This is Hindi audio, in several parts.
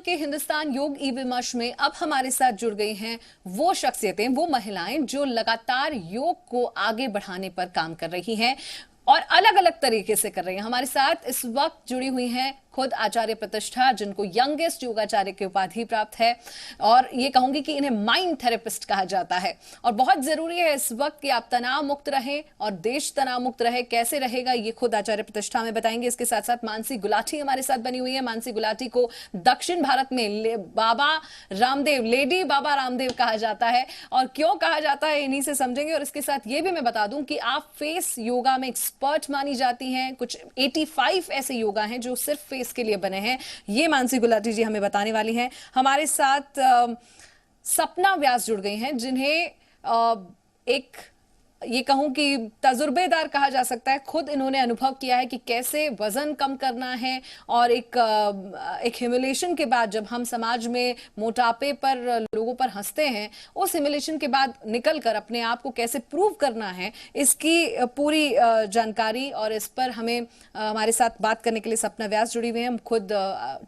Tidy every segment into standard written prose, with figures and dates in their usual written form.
के हिंदुस्तान योग ई विमर्श में अब हमारे साथ जुड़ गई हैं वो शख्सियतें, वो महिलाएं जो लगातार योग को आगे बढ़ाने पर काम कर रही हैं और अलग अलग तरीके से कर रही हैं। हमारे साथ इस वक्त जुड़ी हुई हैं खुद आचार्य प्रतिष्ठा, जिनको यंगेस्ट योगाचार्य की उपाधि प्राप्त है, और ये कहूंगी कि इन्हें माइंड थेरेपिस्ट कहा जाता है। और बहुत जरूरी है इस वक्त कि आप तनाव मुक्त रहें और देश तनाव मुक्त रहे। कैसे रहेगा ये खुद आचार्य प्रतिष्ठा में बताएंगे। इसके साथ साथ मानसी गुलाटी हमारे साथ बनी हुई है। मानसी गुलाटी को दक्षिण भारत में बाबा रामदेव, लेडी बाबा रामदेव कहा जाता है, और क्यों कहा जाता है इन्हीं से समझेंगे। और इसके साथ ये भी मैं बता दूं कि आप फेस योगा में एक्सपर्ट मानी जाती हैं। कुछ 85 ऐसे योगा हैं जो सिर्फ फेस के लिए बने हैं, ये मानसी गुलाटी जी हमें बताने वाली हैं। हमारे साथ सपना व्यास जुड़ गई हैं, जिन्हें एक ये कहूं कि तजुर्बेदार कहा जा सकता है। खुद इन्होंने अनुभव किया है कि कैसे वजन कम करना है, और एक ह्यूमिलेशन के बाद जब हम समाज में मोटापे पर लोगों पर हंसते हैं, उस ह्यूमिलेशन के बाद निकलकर अपने आप को कैसे प्रूव करना है, इसकी पूरी जानकारी। और इस पर हमें हमारे साथ बात करने के लिए सपना व्यास जुड़ी हुई हैं। खुद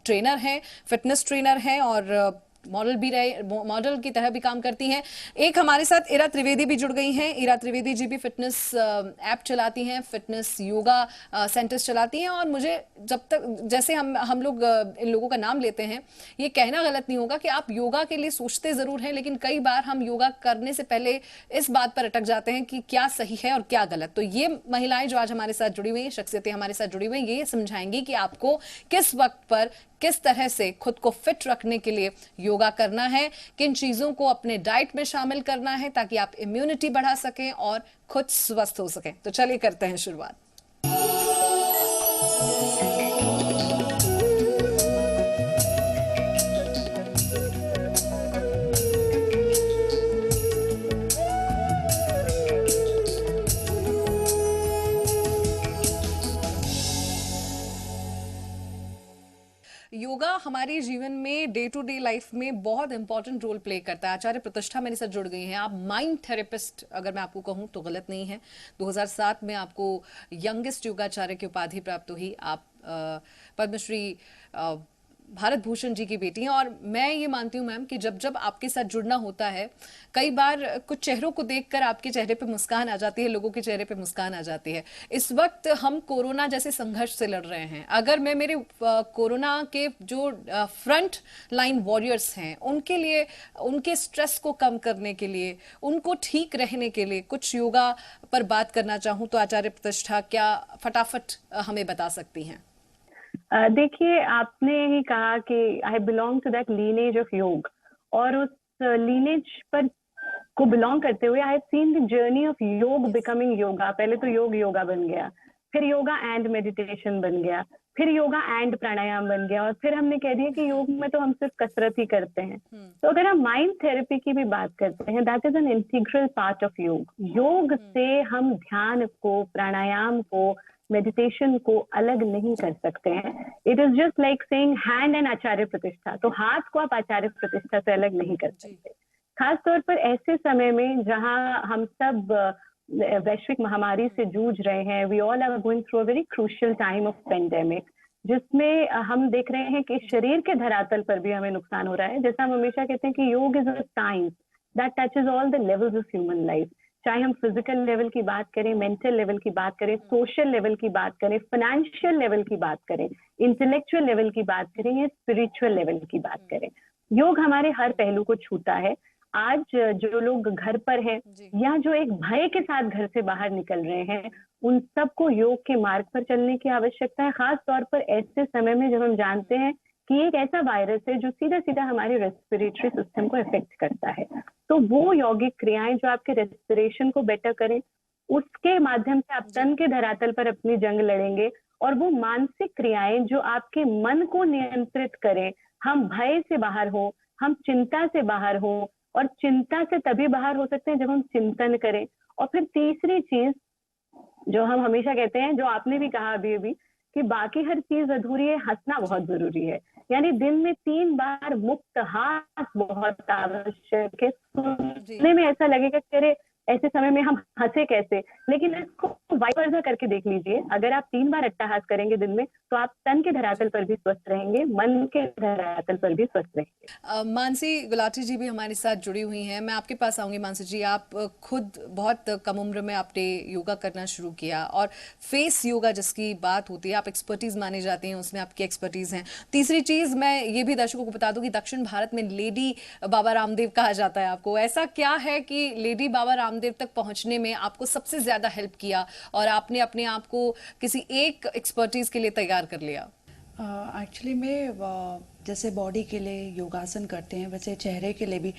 ट्रेनर हैं, फिटनेस ट्रेनर हैं, और मॉडल भी रहे, मॉडल की तरह भी काम करती हैं। एक हमारे साथ इरा त्रिवेदी भी जुड़ गई हैं। इरा त्रिवेदी जी भी फिटनेस ऐप चलाती हैं, फिटनेस योगा सेंटर्स चलाती हैं। और मुझे जब तक जैसे हम लोग इन लोगों का नाम लेते हैं, ये कहना गलत नहीं होगा कि आप योगा के लिए सोचते जरूर हैं, लेकिन कई बार हम योगा करने से पहले इस बात पर अटक जाते हैं कि क्या सही है और क्या गलत। तो ये महिलाएं जो आज हमारे साथ जुड़ी हुई हैं, शख्सियतें हमारे साथ जुड़ी हुई हैं, ये समझाएंगी कि आपको किस वक्त पर किस तरह से खुद को फिट रखने के लिए योगा करना है, किन चीजों को अपने डाइट में शामिल करना है ताकि आप इम्यूनिटी बढ़ा सकें और खुद स्वस्थ हो सकें। तो चलिए करते हैं शुरुआत। योगा हमारे जीवन में डे टू डे लाइफ में बहुत इंपॉर्टेंट रोल प्ले करता है। आचार्य प्रतिष्ठा मेरे साथ जुड़ गई हैं। आप माइंड थेरेपिस्ट अगर मैं आपको कहूं तो गलत नहीं है। 2007 में आपको यंगेस्ट योगाचार्य की उपाधि प्राप्त हुई। आप पद्मश्री भारत भूषण जी की बेटी हैं। और मैं ये मानती हूँ मैम कि जब जब आपके साथ जुड़ना होता है, कई बार कुछ चेहरों को देखकर आपके चेहरे पे मुस्कान आ जाती है, लोगों के चेहरे पे मुस्कान आ जाती है। इस वक्त हम कोरोना जैसे संघर्ष से लड़ रहे हैं। अगर मैं मेरे कोरोना के जो फ्रंट लाइन वॉरियर्स हैं उनके लिए, उनके स्ट्रेस को कम करने के लिए, उनको ठीक रहने के लिए कुछ योगा पर बात करना चाहूँ तो आचार्य प्रतिष्ठा क्या फटाफट हमें बता सकती हैं? देखिए, आपने ही कहा कि I belong to that lineage of yog, और उस लीनेज पर को बिलोंग करते हुए I have seen the journey of yog becoming yoga. पहले तो योग योगा बन गया, फिर योगा एंड मेडिटेशन बन गया, फिर योगा एंड प्राणायाम बन गया, और फिर हमने कह दिया कि योग में तो हम सिर्फ कसरत ही करते हैं। तो अगर हम माइंड थेरेपी की भी बात करते हैं, that is an integral part of योग। योग से हम ध्यान को, प्राणायाम को, मेडिटेशन को अलग नहीं कर सकते हैं। It is just like saying hand and Acharya Pratishtha. तो हाथ को आप आचार्य प्रतिष्ठा से अलग नहीं कर सकते, खास तौर पर ऐसे समय में जहां हम सब वैश्विक महामारी से जूझ रहे हैं। We all are going through a very crucial time of pandemic, जिसमें हम देख रहे हैं कि शरीर के धरातल पर भी हमें नुकसान हो रहा है। जैसा हम हमेशा कहते हैं कि योग is a science that touches all the levels of human life. चाहे हम फिजिकल लेवल की बात करें, मेंटल लेवल की बात करें, सोशल लेवल की बात करें, फाइनेंशियल लेवल की बात करें, इंटेलेक्चुअल लेवल की बात करें, या स्पिरिचुअल लेवल की बात करें, योग हमारे हर पहलू को छूता है। आज जो लोग घर पर हैं या जो एक भय के साथ घर से बाहर निकल रहे हैं, उन सबको योग के मार्ग पर चलने की आवश्यकता है। खास तौर पर ऐसे समय में जब हम जानते हैं कि एक ऐसा वायरस है जो सीधा सीधा हमारे रेस्पिरेटरी सिस्टम को इफेक्ट करता है। तो वो यौगिक क्रियाएं जो आपके रेस्पिरेशन को बेटर करें, उसके माध्यम से आप तन के धरातल पर अपनी जंग लड़ेंगे। और वो मानसिक क्रियाएं जो आपके मन को नियंत्रित करें, हम भय से बाहर हो, हम चिंता से बाहर हो, और चिंता से तभी बाहर हो सकते हैं जब हम चिंतन करें। और फिर तीसरी चीज जो हम हमेशा कहते हैं, जो आपने भी कहा अभी कि बाकी हर चीज अधूरी है, हंसना बहुत जरूरी है। यानी दिन में 3 बार मुक्त हास बहुत आवश्यक है। सुनने में ऐसा लगेगा कि अरे ऐसे समय में हम हंसे कैसे। लेकिन इसको वाइस वर्सा करके देख लीजिए, अगर आप 3 बार अट्टहास करेंगे दिन में, तो आप तन के धरातल पर भी स्वस्थ रहेंगे, मन के धरातल पर भी स्वस्थ रहेंगे। मानसी गुलाटी जी भी हमारे साथ जुड़ी हुई हैं। मैं आपके पास आऊंगी मानसी जी। आप खुद बहुत कम उम्र में आपने योगा करना शुरू किया और फेस योगा जिसकी बात होती है, आप एक्सपर्टीज माने जाते हैं, उसमें आपकी एक्सपर्टीज हैं। तीसरी चीज मैं ये भी दर्शकों को बता दूं कि दक्षिण भारत में लेडी बाबा रामदेव कहा जाता है आपको। ऐसा क्या है कि लेडी बाबा रामदेव तक पहुंचने में आपको सबसे ज्यादा हेल्प किया और आपने अपने आप को किसी एक एक्सपर्टीज के लिए तैयार कर लिया? एक्चुअली में जैसे बॉडी के लिए योगासन करते हैं, वैसे चेहरे के लिए भी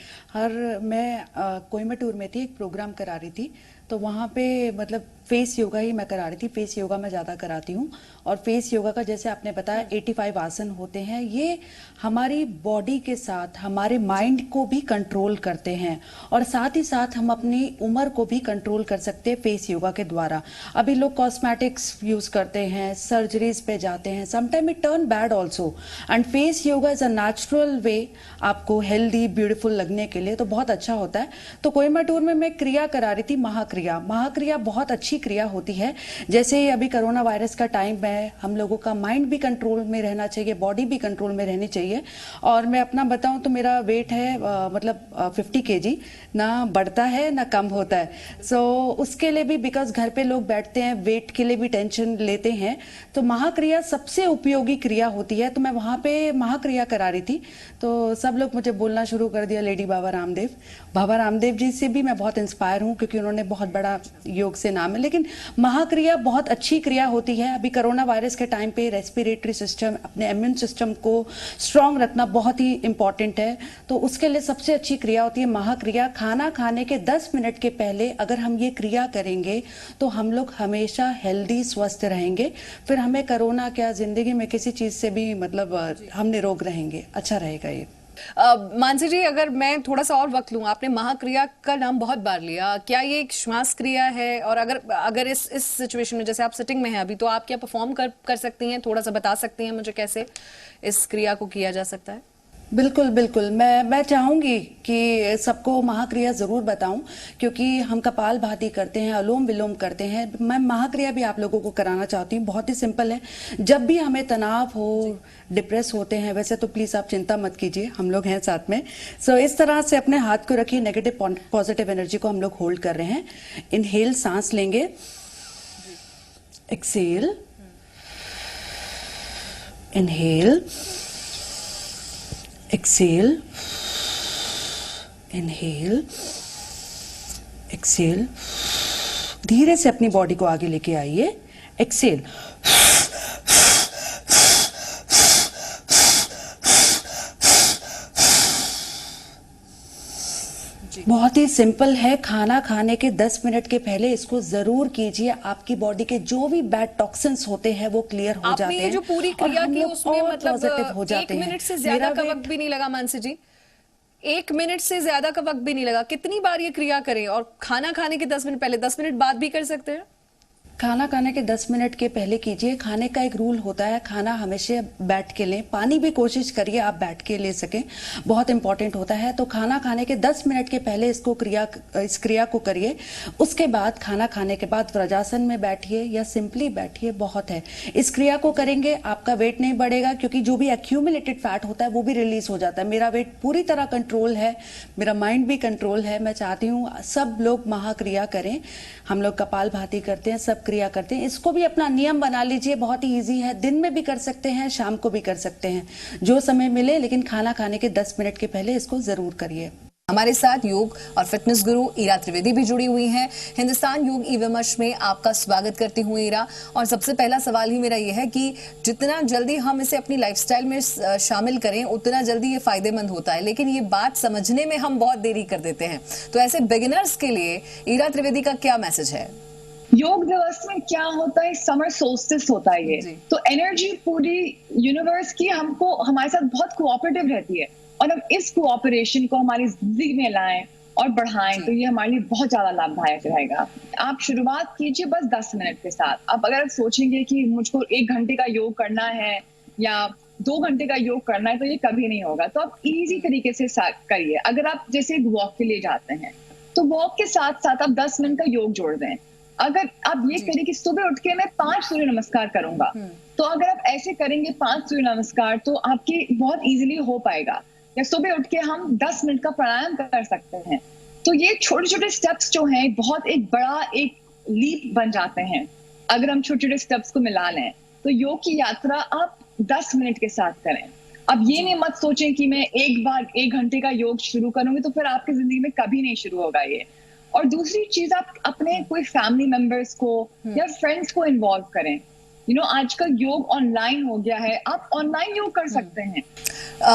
मैं कोयम्बटूर में थी, एक प्रोग्राम करा रही थी, तो वहाँ पे मतलब फेस योगा ही मैं करा रही थी। फेस योगा मैं ज़्यादा कराती हूँ, और फेस योगा का जैसे आपने बताया 85 आसन होते हैं। ये हमारी बॉडी के साथ हमारे माइंड को भी कंट्रोल करते हैं, और साथ ही साथ हम अपनी उम्र को भी कंट्रोल कर सकते हैं फेस योगा के द्वारा। अभी लोग कॉस्मेटिक्स यूज़ करते हैं, सर्जरीज पे जाते हैं, sometime it turn bad also, and face yoga is a natural way आपको हेल्दी ब्यूटीफुल लगने के लिए, तो बहुत अच्छा होता है। तो कोयम्बटूर में मैं क्रिया करा रही थी, महाक्रिया। महाक्रिया बहुत अच्छी क्रिया होती है। जैसे अभी कोरोना वायरस का टाइम है, हम लोगों का माइंड भी कंट्रोल में रहना चाहिए, बॉडी भी कंट्रोल में रहनी चाहिए। और मैं अपना बताऊं तो मेरा वेट है मतलब 50 kg, ना बढ़ता है ना कम होता है। सो उसके लिए भी, बिकॉज घर पे लोग बैठते हैं, वेट के लिए भी टेंशन लेते हैं, तो महाक्रिया सबसे उपयोगी क्रिया होती है। तो मैं वहां पे महाक्रिया करा रही थी, तो सब लोग मुझे बोलना शुरू कर दिया लेडी बाबा रामदेव। बाबा रामदेव जी से भी मैं बहुत इंस्पायर हूँ, क्योंकि उन्होंने बहुत बड़ा योग से नाम है। लेकिन महाक्रिया बहुत अच्छी क्रिया होती है। अभी कोरोना वायरस के टाइम पे रेस्पिरेटरी सिस्टम, अपने इम्यून सिस्टम को स्ट्रांग रखना बहुत ही इंपॉर्टेंट है, तो उसके लिए सबसे अच्छी क्रिया होती है महाक्रिया। खाना खाने के 10 मिनट के पहले अगर हम ये क्रिया करेंगे तो हम लोग हमेशा हेल्दी स्वस्थ रहेंगे। फिर हमें कोरोना क्या, जिंदगी में किसी चीज से भी मतलब हम निरोग रहेंगे, अच्छा रहेगा ये। मानसी जी, अगर मैं थोड़ा सा और वक्त लूं, आपने महाक्रिया का नाम बहुत बार लिया, क्या ये एक श्वास क्रिया है? और अगर अगर इस सिचुएशन में, जैसे आप सिटिंग में हैं अभी, तो आप क्या परफॉर्म कर सकती हैं? थोड़ा सा बता सकती हैं मुझे कैसे इस क्रिया को किया जा सकता है? बिल्कुल बिल्कुल, मैं चाहूंगी कि सबको महाक्रिया जरूर बताऊं, क्योंकि हम कपालभाति करते हैं, अनुलोम विलोम करते हैं। मैं महाक्रिया भी आप लोगों को कराना चाहती हूँ। बहुत ही सिंपल है। जब भी हमें तनाव हो, डिप्रेस होते हैं, वैसे तो प्लीज आप चिंता मत कीजिए, हम लोग हैं साथ में। सो इस तरह से अपने हाथ को रखिए, नेगेटिव पॉजिटिव एनर्जी को हम लोग होल्ड कर रहे हैं। इनहेल सांस लेंगे, exhale, inhale, exhale, inhale, exhale. धीरे से अपनी बॉडी को आगे लेके आइए, एक्सेल, बहुत ही सिंपल है। खाना खाने के 10 मिनट के पहले इसको जरूर कीजिए। आपकी बॉडी के जो भी बैड टॉक्सिन्स होते हैं वो क्लियर हो जाते हैं। आपने ये जो पूरी क्रिया की, उसमें पॉजिटिव हो मतलब जाते 1 हैं। मिनट से ज्यादा का वक्त भी नहीं लगा मानसी जी? 1 मिनट से ज्यादा का वक्त भी नहीं लगा? कितनी बार ये क्रिया करें? और खाना खाने के 10 मिनट पहले, 10 मिनट बाद भी कर सकते हैं? खाना खाने के 10 मिनट के पहले कीजिए। खाने का एक रूल होता है, खाना हमेशा बैठ के लें। पानी भी कोशिश करिए आप बैठ के ले सकें, बहुत इंपॉर्टेंट होता है। तो खाना खाने के 10 मिनट के पहले इस क्रिया को करिए। उसके बाद खाना खाने के बाद व्रजासन में बैठिए या सिंपली बैठिए, बहुत है। इस क्रिया को करेंगे, आपका वेट नहीं बढ़ेगा, क्योंकि जो भी एक्यूमुलेटेड फैट होता है वो भी रिलीज हो जाता है। मेरा वेट पूरी तरह कंट्रोल है, मेरा माइंड भी कंट्रोल है। मैं चाहती हूँ सब लोग महाक्रिया करें। हम लोग कपालभाति करते हैं, सब क्रिया करते हैं। इसको भी अपना नियम बना लीजिए, बहुत ही इजी है। दिन में भी कर सकते हैं, शाम को भी कर सकते हैं, जो समय मिले, लेकिन खाना खाने के 10 मिनट के पहले इसको जरूर करिए। हमारे साथ योग और फिटनेस गुरु ईरा त्रिवेदी भी जुड़ी हुई हैं। हिंदुस्तान योग ई विमर्श में आपका स्वागत करती हूँ ईरा। और सबसे पहला सवाल ही मेरा ये है कि जितना जल्दी हम इसे अपनी लाइफस्टाइल में शामिल करें, उतना जल्दी ये फायदेमंद होता है, लेकिन ये बात समझने में हम बहुत देरी कर देते हैं। तो ऐसे बिगिनर्स के लिए ईरा त्रिवेदी का क्या मैसेज है? योग दिवस में क्या होता है, समर सोल्स्टिस होता है ये, तो एनर्जी पूरी यूनिवर्स की हमको हमारे साथ बहुत कोऑपरेटिव रहती है, और हम इस कोऑपरेशन को हमारी जिंदगी में लाएं और बढ़ाएं, तो ये हमारे लिए बहुत ज्यादा लाभदायक रहेगा। आप शुरुआत कीजिए बस 10 मिनट के साथ। अब अगर आप सोचेंगे कि मुझको 1 घंटे का योग करना है या 2 घंटे का योग करना है, तो ये कभी नहीं होगा। तो आप इजी तरीके से करिए। अगर आप जैसे वॉक के लिए जाते हैं, तो वॉक के साथ साथ आप 10 मिनट का योग जोड़ दें। अगर आप ये करें कि सुबह उठ के मैं 5 सूर्य नमस्कार करूंगा, तो अगर आप ऐसे करेंगे 5 सूर्य नमस्कार तो आपके बहुत इजीली हो पाएगा। या सुबह उठ के हम 10 मिनट का प्राणायाम कर सकते हैं। तो ये छोटे छोटे स्टेप्स जो हैं बहुत एक बड़ा एक लीप बन जाते हैं अगर हम छोटे छोटे स्टेप्स को मिला लें। तो योग की यात्रा आप 10 मिनट के साथ करें। अब ये नहीं मत सोचें कि मैं एक बार 1 घंटे का योग शुरू करूंगी तो फिर आपकी जिंदगी में कभी नहीं शुरू होगा ये। और दूसरी चीज, आप अपने कोई फैमिली मेंबर्स को या फ्रेंड्स को इन्वॉल्व करें। आजकल योग ऑनलाइन हो गया है, आप ऑनलाइन योग कर सकते हैं।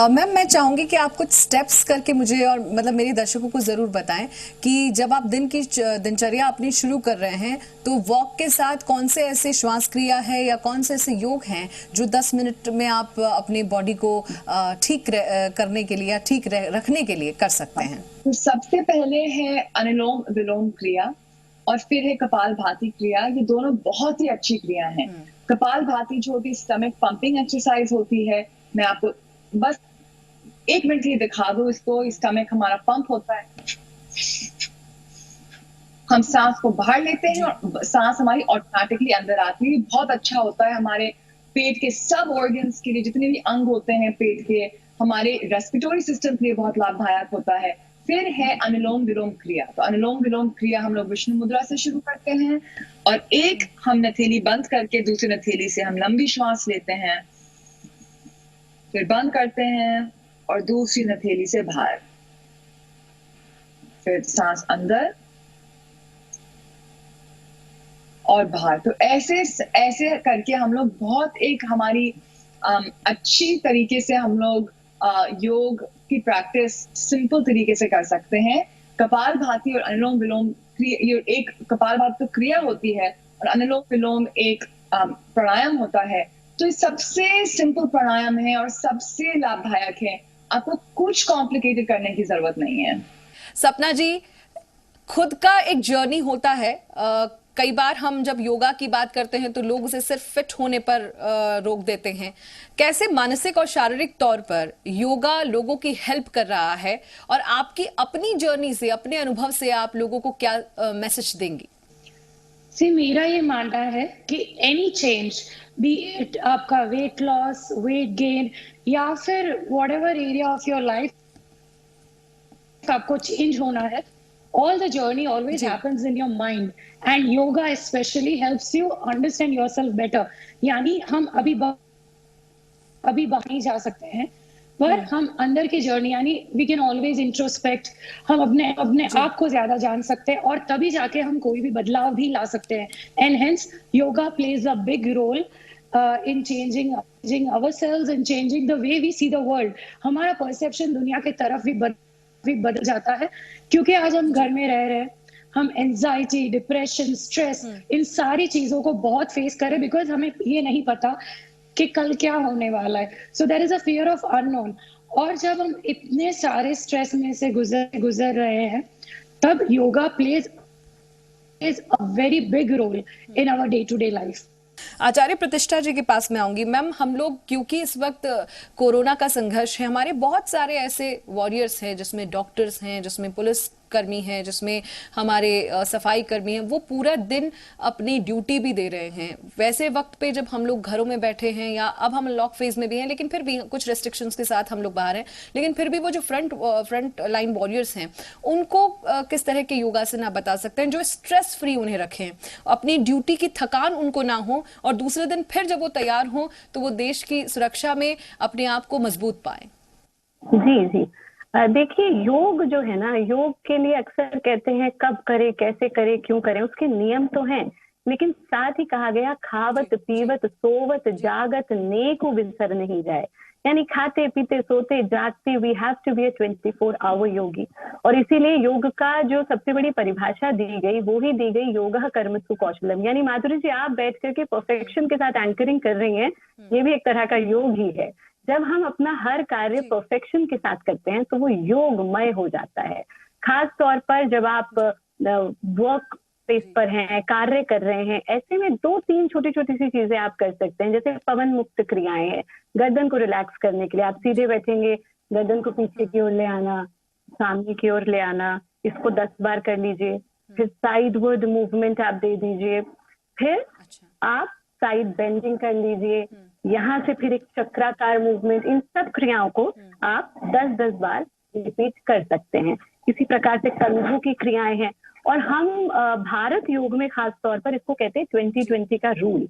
मैम, मैं चाहूंगी कि आप कुछ स्टेप्स करके मुझे और मतलब मेरे दर्शकों को जरूर बताएं कि जब आप दिन की दिनचर्या अपनी शुरू कर रहे हैं तो वॉक के साथ कौन से ऐसे श्वास क्रिया है या कौन से ऐसे योग हैं जो 10 मिनट में आप अपनी बॉडी को ठीक करने के लिए या ठीक रखने के लिए कर सकते हैं। तो सबसे पहले है अनुलोम विलोम क्रिया और फिर है कपाल भाती क्रिया। ये दोनों बहुत ही अच्छी क्रिया हैं। कपाल भाती जो होती है स्टमक पंपिंग एक्सरसाइज होती है। मैं आपको बस 1 मिनट के लिए दिखा दूं इसको। स्टमक हमारा पंप होता है, हम सांस को बाहर लेते हैं और सांस हमारी ऑटोमेटिकली अंदर आती है। बहुत अच्छा होता है हमारे पेट के सब ऑर्गन्स के लिए, जितने भी अंग होते हैं पेट के, हमारे रेस्पिरेटरी सिस्टम के लिए बहुत लाभदायक होता है। फिर है अनुलोम विलोम क्रिया। तो अनुलोम विलोम क्रिया हम लोग विष्णु मुद्रा से शुरू करते हैं और एक हम नथेली बंद करके दूसरी नथेली से हम लंबी श्वास लेते हैं, फिर बंद करते हैं और दूसरी नथेली से बाहर, फिर सांस अंदर और बाहर। तो ऐसे ऐसे करके हम लोग बहुत एक हमारी अच्छी तरीके से हम लोग योग की प्रैक्टिस सिंपल तरीके से कर सकते हैं। कपाल भाती और अनुलोम विलोम क्रिया, एक कपाल भाती तो क्रिया होती है और अनुलोम विलोम एक प्राणायाम होता है। तो ये सबसे सिंपल प्राणायाम है और सबसे लाभदायक है। आपको कुछ कॉम्प्लिकेटेड करने की जरूरत नहीं है। सपना जी, खुद का एक जर्नी होता है। कई बार हम जब योगा की बात करते हैं तो लोग उसे सिर्फ फिट होने पर रोक देते हैं। कैसे मानसिक और शारीरिक तौर पर योगा लोगों की हेल्प कर रहा है और आपकी अपनी जर्नी से, अपने अनुभव से आप लोगों को क्या मैसेज देंगी? मेरा ये मानना है कि एनी चेंज, बी इट आपका वेट लॉस, वेट गेन या फिर whatever area of your life आपको चेंज होना है, all the journey always happens in your mind and yoga especially helps you understand yourself better. यानी हम अभी बाहर नहीं जा सकते हैं पर हम अंदर की जर्नी यानी we can always introspect, हम अपने आप को ज्यादा जान सकते हैं और तभी जाके हम कोई भी बदलाव भी ला सकते हैं। And hence yoga plays a big role in changing ourselves and changing the way we see the world. हमारा perception दुनिया के तरफ भी बदल जाता है क्योंकि आज हम घर में रह रहे हैं, हम एंजाइटी, डिप्रेशन, स्ट्रेस, इन सारी चीजों को बहुत फेस करें बिकॉज हमें ये नहीं पता कि कल क्या होने वाला है। So there is a fear of unknown. और जब हम इतने सारे स्ट्रेस में से गुजर रहे हैं तब yoga plays a very big role in our day to day life. Acharya Pratishtha ji के पास में आऊंगी। मैम, हम लोग क्योंकि इस वक्त कोरोना का संघर्ष है, हमारे बहुत सारे ऐसे वॉरियर्स हैं जिसमें डॉक्टर्स हैं, जिसमें पुलिस कर्मी हैं, जिसमें हमारे सफाई कर्मी हैं, वो पूरा दिन अपनी ड्यूटी भी दे रहे हैं। वैसे वक्त पे जब हम लोग घरों में बैठे हैं या अब हम लॉक फेज में भी हैं, लेकिन फिर भी कुछ रेस्ट्रिक्शंस के साथ हम लोग बाहर हैं, लेकिन फिर भी वो जो फ्रंट लाइन वॉरियर्स हैं उनको किस तरह के योगासन आप बता सकते हैं जो स्ट्रेस फ्री उन्हें रखें, अपनी ड्यूटी की थकान उनको ना हो और दूसरे दिन फिर जब वो तैयार हो तो वो देश की सुरक्षा में अपने आप को मजबूत पाए? जी देखिए, योग जो है ना, योग के लिए अक्सर कहते हैं कब करे, कैसे करे, क्यों करें, उसके नियम तो हैं, लेकिन साथ ही कहा गया खावत पीवत सोवत जागत नेको बिसर नहीं जाए। यानी खाते पीते सोते जागते we have to be a 24 hour yogi. और इसीलिए योग का जो सबसे बड़ी परिभाषा दी गई वो ही दी गई योगः कर्मसु कौशलम। यानी माधुरी जी, आप बैठ करके परफेक्शन के साथ एंकरिंग कर रही हैं, ये भी एक तरह का योग ही है। जब हम अपना हर कार्य परफेक्शन के साथ करते हैं तो वो योगमय हो जाता है। खास तौर पर जब आप वर्क स्पेस पर हैं, कार्य कर रहे हैं, ऐसे में 2-3 छोटी छोटी सी चीजें आप कर सकते हैं। जैसे पवन मुक्त क्रियाएं हैं, गर्दन को रिलैक्स करने के लिए आप सीधे बैठेंगे, गर्दन को पीछे की ओर ले आना, सामने की ओर ले आना, इसको 10 बार कर लीजिए। फिर साइडवर्ड मूवमेंट आप दे दीजिए। फिर अच्छा। आप साइड बेंडिंग कर लीजिए। यहाँ से फिर एक चक्राकार मूवमेंट। इन सब क्रियाओं को आप 10-10 बार रिपीट कर सकते हैं। इसी प्रकार से कंधों की क्रियाएं हैं। और हम भारत योग में खास तौर पर इसको कहते हैं 20-20 का रूल।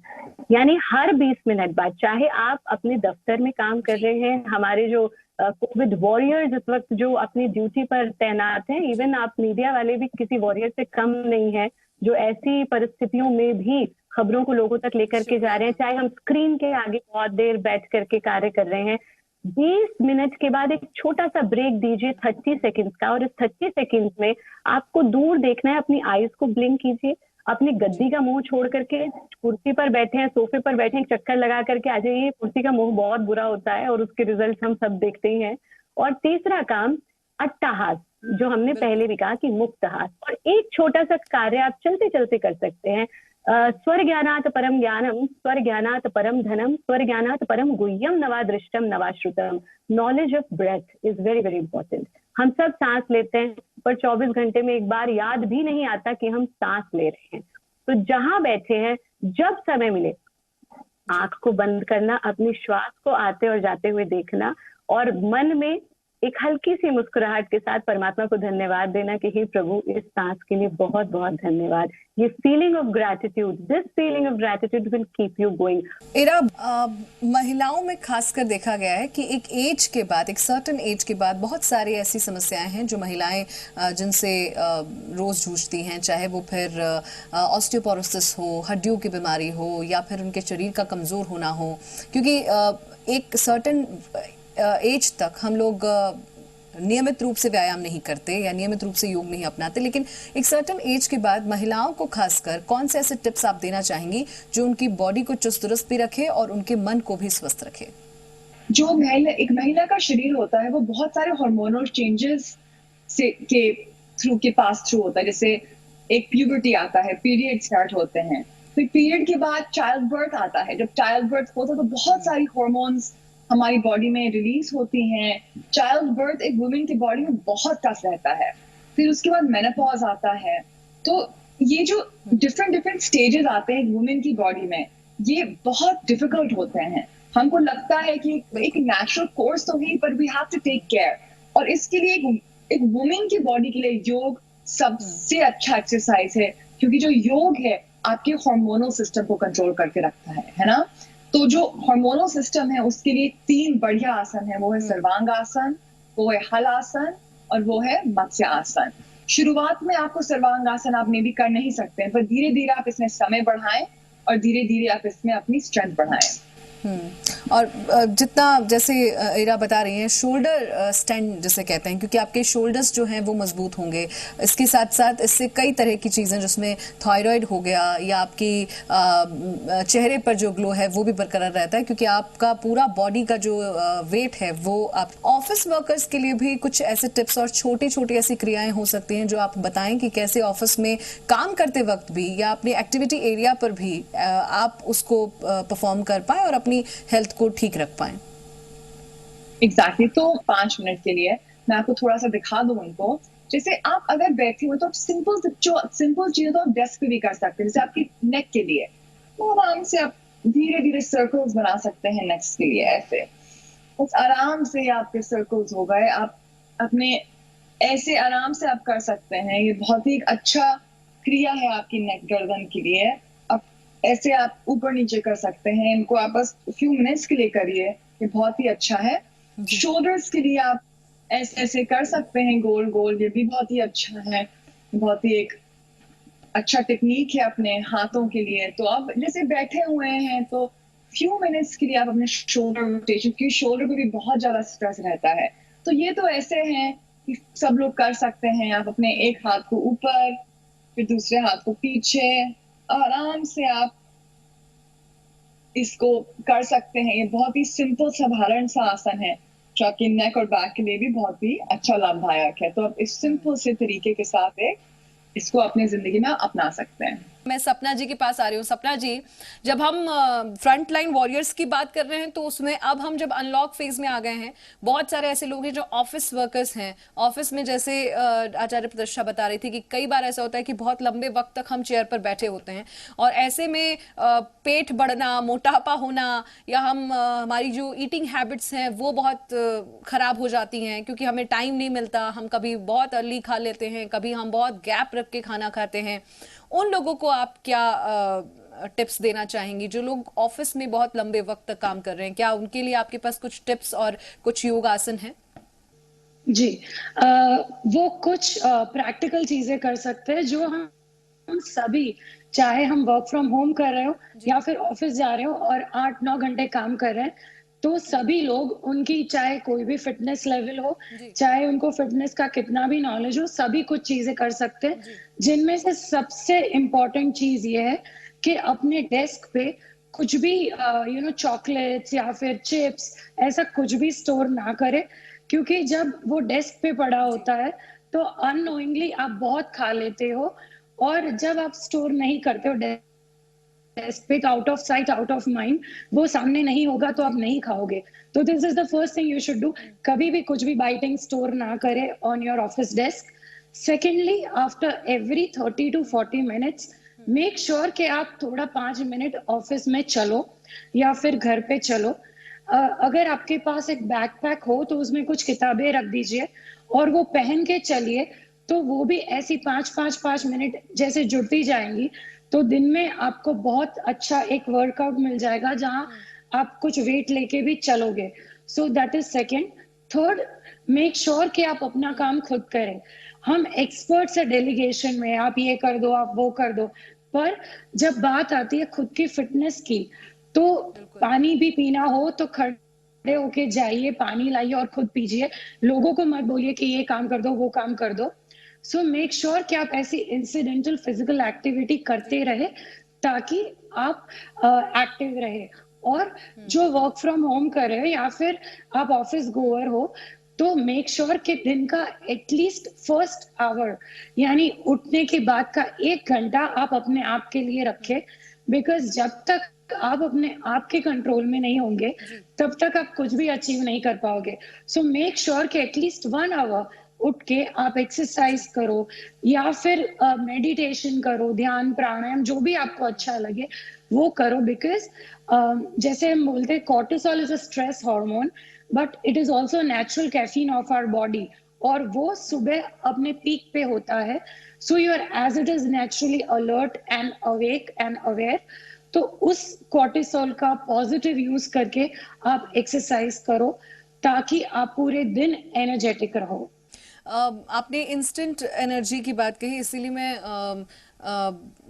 यानी हर 20 मिनट बाद, चाहे आप अपने दफ्तर में काम कर रहे हैं, हमारे जो कोविड वॉरियर्स इस वक्त जो अपनी ड्यूटी पर तैनात हैं, इवन आप मीडिया वाले भी किसी वॉरियर से कम नहीं है, जो ऐसी परिस्थितियों में भी खबरों को लोगों तक लेकर के जा रहे हैं। चाहे हम स्क्रीन के आगे बहुत देर बैठ करके कार्य कर रहे हैं, 20 मिनट के बाद एक छोटा सा ब्रेक दीजिए 30 सेकंड्स का। और इस 30 सेकंड्स में आपको दूर देखना है, अपनी आईज को ब्लिंक कीजिए, अपनी गद्दी का मुंह छोड़ करके कुर्सी पर बैठे हैं, सोफे पर बैठे हैं, चक्कर लगा करके आ जाइए। कुर्सी का मुंह बहुत बुरा होता है और उसके रिजल्ट हम सब देखते ही हैं। और तीसरा काम अट्टहास, जो हमने पहले भी कहा कि मुक्तहास। और एक छोटा सा कार्य आप चलते चलते कर सकते हैं। स्वर ज्ञानात परम ज्ञानम, स्वर ज्ञानात परम धनम, स्वर ज्ञानात परम गुह्यम नवादृष्टम नवाश्रुतम। Knowledge of breath is very very important. हम सब सांस लेते हैं, पर 24 घंटे में एक बार याद भी नहीं आता कि हम सांस ले रहे हैं। तो जहां बैठे हैं, जब समय मिले, आंख को बंद करना, अपनी श्वास को आते और जाते हुए देखना, और मन में एक हल्की सी मुस्कुराहट के साथ परमात्मा को धन्यवाद देना कि हे प्रभु, इस सांस के लिए बहुत बहुत धन्यवाद। ये feeling of gratitude, this feeling of gratitude will keep you going. Ira, महिलाओं में खासकर देखा गया है कि एक एज के बाद, एक सर्टेन एज के बाद बहुत सारी ऐसी समस्याएं हैं जो महिलाएं जिनसे रोज जूझती हैं, चाहे वो फिर ऑस्टियोपोरोसिस हो, हड्डियों की बीमारी हो, या फिर उनके शरीर का कमजोर होना हो। क्योंकि एक सर्टेन एज तक हम लोग नियमित रूप से व्यायाम नहीं करते या नियमित रूप से योग नहीं अपनाते, लेकिन एक सर्टेन एज के बाद महिलाओं को खासकर कौन से ऐसे टिप्स आप देना चाहेंगी जो उनकी बॉडी को चुस्त दुरुस्त भी रखे और उनके मन को भी स्वस्थ रखे? जो एक महिला का शरीर होता है वो बहुत सारे हार्मोनल चेंजेस से के पास थ्रू होता है। जैसे एक प्यूबर्टी आता है, पीरियड स्टार्ट होते हैं, फिर पीरियड के बाद चाइल्ड बर्थ आता है। जब चाइल्ड बर्थ होता है तो बहुत सारी हार्मोन्स हमारी बॉडी में रिलीज होती हैं। चाइल्ड बर्थ एक वुमेन की बॉडी में बहुत टफ रहता है। फिर उसके बाद मेनोपॉज आता है। तो ये जो डिफरेंट स्टेजेस आते हैं एक वुमेन की बॉडी में, ये बहुत डिफिकल्ट होते हैं। हमको लगता है कि एक नेचुरल कोर्स तो है, पर we have to take care. और इसके लिए एक वुमेन की बॉडी के लिए योग सबसे अच्छा एक्सरसाइज है, क्योंकि जो योग है आपके हार्मोनल सिस्टम को कंट्रोल करके रखता है ना। तो जो हार्मोनल सिस्टम है उसके लिए 3 बढ़िया आसन है। वो है सर्वांग आसन, वो है हल आसन, और वो है मत्स्य आसन। शुरुआत में आपको सर्वांग आसन आप मे भी कर नहीं सकते हैं, पर धीरे धीरे आप इसमें समय बढ़ाएं और धीरे धीरे आप इसमें अपनी स्ट्रेंथ बढ़ाएं। और जितना जैसे इरा बता रही हैं, शोल्डर स्टैंड जिसे कहते हैं, क्योंकि आपके शोल्डर्स जो हैं वो मजबूत होंगे। इसके साथ साथ इससे कई तरह की चीज़ें, जिसमें थायराइड हो गया या आपकी चेहरे पर जो ग्लो है वो भी बरकरार रहता है, क्योंकि आपका पूरा बॉडी का जो वेट है वो आप। ऑफिस वर्कर्स के लिए भी कुछ ऐसे टिप्स और छोटी छोटी ऐसी क्रियाएं हो सकती हैं जो आप बताएं कि कैसे ऑफिस में काम करते वक्त भी या अपनी एक्टिविटी एरिया पर भी आप उसको परफॉर्म कर पाए और अपनी हेल्थ को ठीक रख पाए। एग्जैक्टली। तो 5 मिनट के लिए मैं आपको थोड़ा सा दिखा दूं उनको। जैसे आप अगर बैठे हो तो आप सिंपल चीजें तो आप डेस्क पे भी कर सकते हैं। जैसे आपकी नेक के लिए तो आराम से आप धीरे धीरे सर्कल्स बना सकते हैं नेक के लिए। ऐसे बस आराम से आपके सर्कल्स हो गए। आप अपने ऐसे आराम से आप कर सकते हैं। ये बहुत ही अच्छा क्रिया है आपकी नेक गर्दन के लिए। ऐसे आप ऊपर नीचे कर सकते हैं। इनको आप बस फ्यू मिनट्स के लिए करिए, ये बहुत ही अच्छा है। शोल्डर्स के लिए आप ऐसे ऐसे कर सकते हैं, गोल गोल, ये भी बहुत ही अच्छा है। बहुत ही एक अच्छा टेक्निक है अपने हाथों के लिए। तो आप जैसे बैठे हुए हैं तो फ्यू मिनट्स के लिए आप अपने शोल्डर रोटेशन, क्योंकि शोल्डर पे भी बहुत ज्यादा स्ट्रेस रहता है। तो ये तो ऐसे हैं कि सब लोग कर सकते हैं। आप अपने एक हाथ को ऊपर, फिर दूसरे हाथ को पीछे, आराम से आप इसको कर सकते हैं। ये बहुत ही सिंपल साधारण सा आसन है जो आपके नेक और बैक के लिए भी बहुत ही अच्छा लाभदायक है। तो आप इस सिंपल से तरीके के साथ इसको अपनी जिंदगी में अपना सकते हैं। मैं सपना जी के पास आ रही हूँ। सपना जी, जब हम फ्रंट लाइन वॉरियर्स की बात कर रहे हैं तो उसमें अब हम जब अनलॉक फेज में आ गए हैं, बहुत सारे ऐसे लोग हैं जो ऑफिस वर्कर्स हैं। ऑफिस में जैसे आचार्य प्रतिष्ठा बता रही थी कि कई बार ऐसा होता है कि बहुत लंबे वक्त तक हम चेयर पर बैठे होते हैं और ऐसे में पेट बढ़ना, मोटापा होना या हमारी जो ईटिंग हैबिट्स हैं वो बहुत खराब हो जाती हैं क्योंकि हमें टाइम नहीं मिलता। हम कभी बहुत अर्ली खा लेते हैं, कभी हम बहुत गैप रख के खाना खाते हैं। उन लोगों को आप क्या टिप्स देना चाहेंगी जो लोग ऑफिस में बहुत लंबे वक्त तक काम कर रहे हैं? क्या उनके लिए आपके पास कुछ टिप्स और कुछ योग आसन हैं? जी, वो कुछ प्रैक्टिकल चीजें कर सकते हैं जो हम सभी, चाहे हम वर्क फ्रॉम होम कर रहे हो या फिर ऑफिस जा रहे हो और 8-9 घंटे काम कर रहे हैं, तो सभी लोग, उनकी चाहे कोई भी फिटनेस लेवल हो, चाहे उनको फिटनेस का कितना भी नॉलेज हो, सभी कुछ चीजें कर सकते हैं। जिनमें से सबसे इम्पोर्टेंट चीज ये है कि अपने डेस्क पे कुछ भी चॉकलेट्स या फिर चिप्स ऐसा कुछ भी स्टोर ना करें, क्योंकि जब वो डेस्क पे पड़ा होता है तो अननोइंगली आप बहुत खा लेते हो, और जब आप स्टोर नहीं करते हो डेस्क पे, out of sight out of mind, वो सामने नहीं होगा तो आप नहीं खाओगे। तो this is the first thing you should do, कभी भी कुछ भी बाइटिंग स्टोर ना करें on your office desk. Secondly, after every 30 to 40 minutes make sure कि आप थोड़ा 5 मिनट ऑफिस में चलो या फिर घर पे चलो। अगर आपके पास एक बैकपैक हो तो उसमें कुछ किताबें रख दीजिए और वो पहन के चलिए, तो वो भी ऐसी 5-5-5 मिनट जैसे जुड़ती जाएंगी, तो दिन में आपको बहुत अच्छा एक वर्कआउट मिल जाएगा जहां आप कुछ वेट लेके भी चलोगे। So that is second. Third, make sure कि आप अपना काम खुद करें। हम एक्सपर्ट्स है डेलीगेशन में, आप ये कर दो, आप वो कर दो, पर जब बात आती है खुद की फिटनेस की, तो पानी भी पीना हो तो खड़े होके जाइए, पानी लाइए और खुद पीजिए। लोगों को मत बोलिए कि ये काम कर दो, वो काम कर दो। सो मेक श्योर कि आप ऐसी इंसिडेंटल फिजिकल एक्टिविटी करते रहे ताकि आप एक्टिव रहे। और जो वर्क फ्रॉम होम कर रहे हो या फिर आप ऑफिस गोअर हो, तो मेक श्योर कि दिन का एटलीस्ट फर्स्ट आवर, यानी उठने के बाद का 1 घंटा आप अपने आप के लिए रखें, बिकॉज जब तक आप अपने आप के कंट्रोल में नहीं होंगे तब तक आप कुछ भी अचीव नहीं कर पाओगे। सो मेक श्योर कि एटलीस्ट 1 आवर उठ के आप एक्सरसाइज करो या फिर मेडिटेशन करो, ध्यान प्राणायाम, जो भी आपको अच्छा लगे वो करो। बिकॉज जैसे हम बोलते हैं, cortisol is a stress hormone, but it is also natural caffeine of our body, और वो सुबह अपने पीक पे होता है। So you are as it is naturally alert and awake and aware. तो उस कॉर्टिसोल का पॉजिटिव यूज करके आप एक्सरसाइज करो ताकि आप पूरे दिन एनर्जेटिक रहो। आपने इंस्टेंट एनर्जी की बात कही, इसीलिए मैं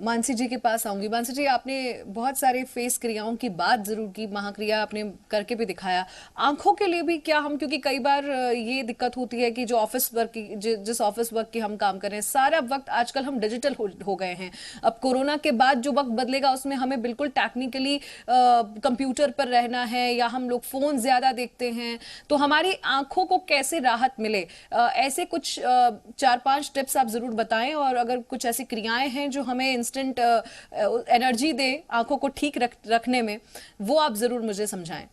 मानसी जी के पास आऊंगी। मानसी जी, आपने बहुत सारे फेस क्रियाओं की बात जरूर की, महाक्रिया आपने करके भी दिखाया। आंखों के लिए भी क्या हम, क्योंकि कई बार ये दिक्कत होती है कि जो ऑफिस वर्क की जिस ऑफिस वर्क की हम काम कर रहे हैं, सारा वक्त आजकल हम डिजिटल हो गए हैं। अब कोरोना के बाद जो वक्त बदलेगा उसमें हमें बिल्कुल टेक्निकली कंप्यूटर पर रहना है या हम लोग फोन ज्यादा देखते हैं, तो हमारी आंखों को कैसे राहत मिले? ऐसे कुछ 4-5 टिप्स आप जरूर बताएं, और अगर कुछ ऐसी क्रियाएं हैं जो हमें इंस्टेंट एनर्जी दे आंखों को ठीक रखने में, वो आप जरूर मुझे समझाएं।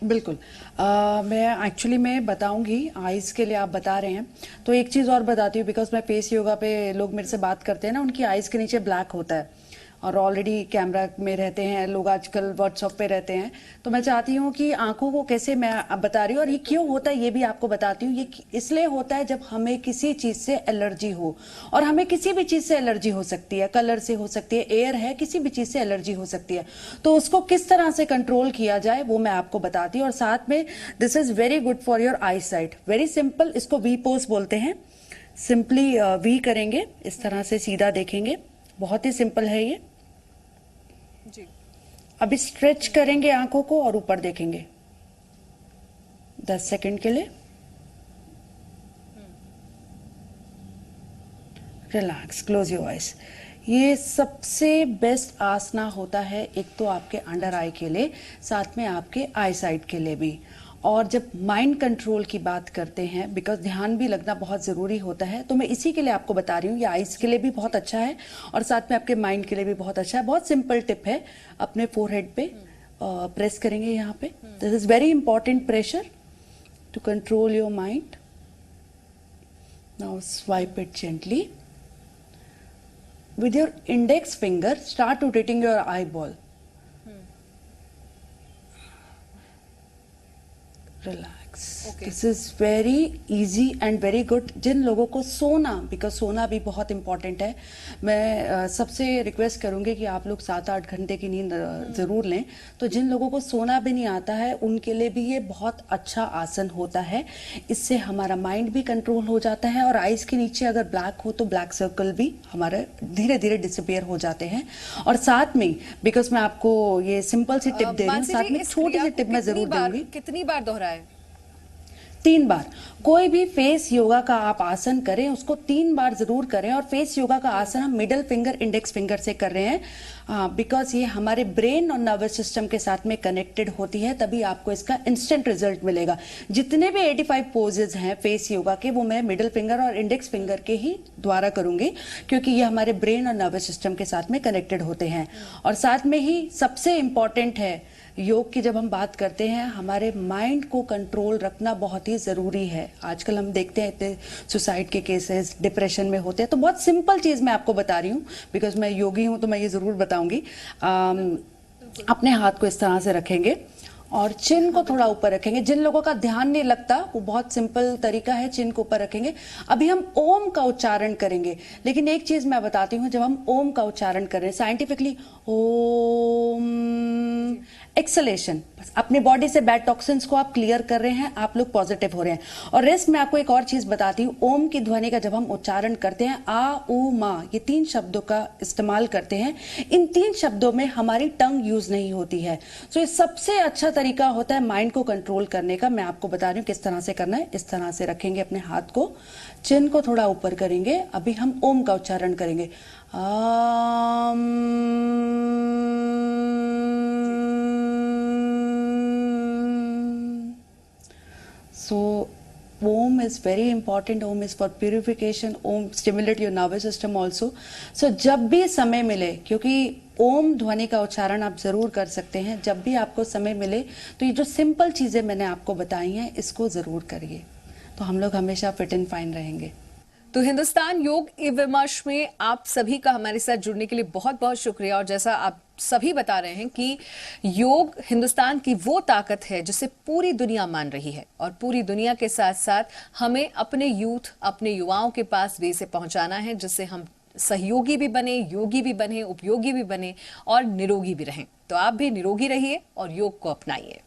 बिल्कुल। मैं बताऊंगी आइज़ के लिए, आप बता रहे हैं तो एक चीज़ और बताती हूँ। बिकॉज मैं फेस योगा पे लोग मेरे से बात करते हैं ना, उनकी आइज़ के नीचे ब्लैक होता है और ऑलरेडी कैमरा में रहते हैं लोग, आजकल व्हाट्सएप पे रहते हैं। तो मैं चाहती हूँ कि आंखों को कैसे, मैं अब बता रही हूँ, और ये क्यों होता है ये भी आपको बताती हूँ। ये इसलिए होता है जब हमें किसी चीज़ से एलर्जी हो, और हमें किसी भी चीज़ से एलर्जी हो सकती है, कलर से हो सकती है, एयर है, किसी भी चीज़ से एलर्जी हो सकती है। तो उसको किस तरह से कंट्रोल किया जाए वो मैं आपको बताती हूँ। और साथ में this is very good for your I site, very simple. इसको वी पोज बोलते हैं। सिंपली वी करेंगे, इस तरह से सीधा देखेंगे, बहुत ही सिंपल है ये। जी। अभी स्ट्रेच करेंगे आंखों को और ऊपर देखेंगे 10 सेकंड के लिए। Relax, close your eyes. ये सबसे बेस्ट आसना होता है, एक तो आपके अंडर आई के लिए, साथ में आपके आई साइड के लिए भी। और जब माइंड कंट्रोल की बात करते हैं, बिकॉज ध्यान भी लगना बहुत ज़रूरी होता है, तो मैं इसी के लिए आपको बता रही हूँ, ये आइज़ के लिए भी बहुत अच्छा है और साथ में आपके माइंड के लिए भी बहुत अच्छा है। बहुत सिंपल टिप है, अपने फोरहेड पे प्रेस करेंगे यहाँ पे। This is very important pressure to control your mind. Now swipe it gently with your index finger. Start rotating your eyeball. Relax. Okay. This is very easy and very good. जिन लोगों को सोना, बिकॉज सोना भी बहुत इंपॉर्टेंट है, मैं सबसे रिक्वेस्ट करूंगी कि आप लोग 7-8 घंटे की नींद जरूर लें। तो जिन लोगों को सोना भी नहीं आता है उनके लिए भी ये बहुत अच्छा आसन होता है। इससे हमारा माइंड भी कंट्रोल हो जाता है और आइज के नीचे अगर ब्लैक हो तो ब्लैक सर्कल भी हमारे धीरे धीरे डिसअपियर हो जाते हैं। और साथ में, बिकॉज मैं आपको ये सिंपल सी टिप दे रही हूँ, मानसी साथ जी, में इस छोटी क्रिया सी को टिप मैं जरूर दूंगी। कितनी बार दोहराए? 3 बार। कोई भी फेस योगा का आप आसन करें उसको 3 बार जरूर करें। और फेस योगा का आसन हम मिडिल फिंगर इंडेक्स फिंगर से कर रहे हैं, बिकॉज ये हमारे ब्रेन और नर्वस सिस्टम के साथ में कनेक्टेड होती है, तभी आपको इसका इंस्टेंट रिजल्ट मिलेगा। जितने भी 85 पोजेज हैं फेस योगा के, वो मैं मिडिल फिंगर और इंडेक्स फिंगर के ही द्वारा करूंगी, क्योंकि ये हमारे ब्रेन और नर्वस सिस्टम के साथ में कनेक्टेड होते हैं। और साथ में ही सबसे इंपॉर्टेंट है, योग की जब हम बात करते हैं, हमारे माइंड को कंट्रोल रखना बहुत ही ज़रूरी है। आजकल हम देखते हैं इतने सुसाइड के केसेस, डिप्रेशन में होते हैं। तो बहुत सिंपल चीज़ मैं आपको बता रही हूँ, बिकॉज मैं योगी हूँ तो मैं ये ज़रूर बताऊंगी। अपने हाथ को इस तरह से रखेंगे और चिन को थोड़ा ऊपर रखेंगे। जिन लोगों का ध्यान नहीं लगता वो बहुत सिंपल तरीका है, चिन को ऊपर रखेंगे। अभी हम ओम का उच्चारण करेंगे, लेकिन एक चीज मैं बताती हूँ, जब हम ओम का उच्चारण कर रहे हैं साइंटिफिकली, ओम एक्सलेशन, अपने बॉडी से बैड टॉक्सिन्स को आप क्लियर कर रहे हैं, आप लोग पॉजिटिव हो रहे हैं। और रेस्ट में आपको एक और चीज बताती हूँ, ओम की ध्वनि का जब हम उच्चारण करते हैं, आ उ मा, ये 3 शब्दों का इस्तेमाल करते हैं। इन 3 शब्दों में हमारी टंग यूज नहीं होती है। तो ये सबसे अच्छा तरीका होता है माइंड को कंट्रोल करने का। मैं आपको बता रही हूँ किस तरह से करना है। इस तरह से रखेंगे अपने हाथ को, चिन को थोड़ा ऊपर करेंगे। अभी हम ओम का उच्चारण करेंगे, आम। So Om is very important. Om is for purification. Om stimulate your nervous system also. So जब भी समय मिले, क्योंकि ओम ध्वनि का उच्चारण आप जरूर कर सकते हैं, जब भी आपको समय मिले तो ये जो सिंपल चीजें मैंने आपको बताई हैं इसको जरूर करिए, तो हम लोग हमेशा फिट एंड फाइन रहेंगे। तो हिंदुस्तान योग ई विमर्श में आप सभी का हमारे साथ जुड़ने के लिए बहुत बहुत शुक्रिया। और जैसा आप सभी बता रहे हैं कि योग हिंदुस्तान की वो ताकत है जिसे पूरी दुनिया मान रही है, और पूरी दुनिया के साथ साथ हमें अपने यूथ, अपने युवाओं के पास भी इसे पहुंचाना है, जिससे हम सहयोगी भी बने, योगी भी बने, उपयोगी भी बने और निरोगी भी रहें। तो आप भी निरोगी रहिए और योग को अपनाइए।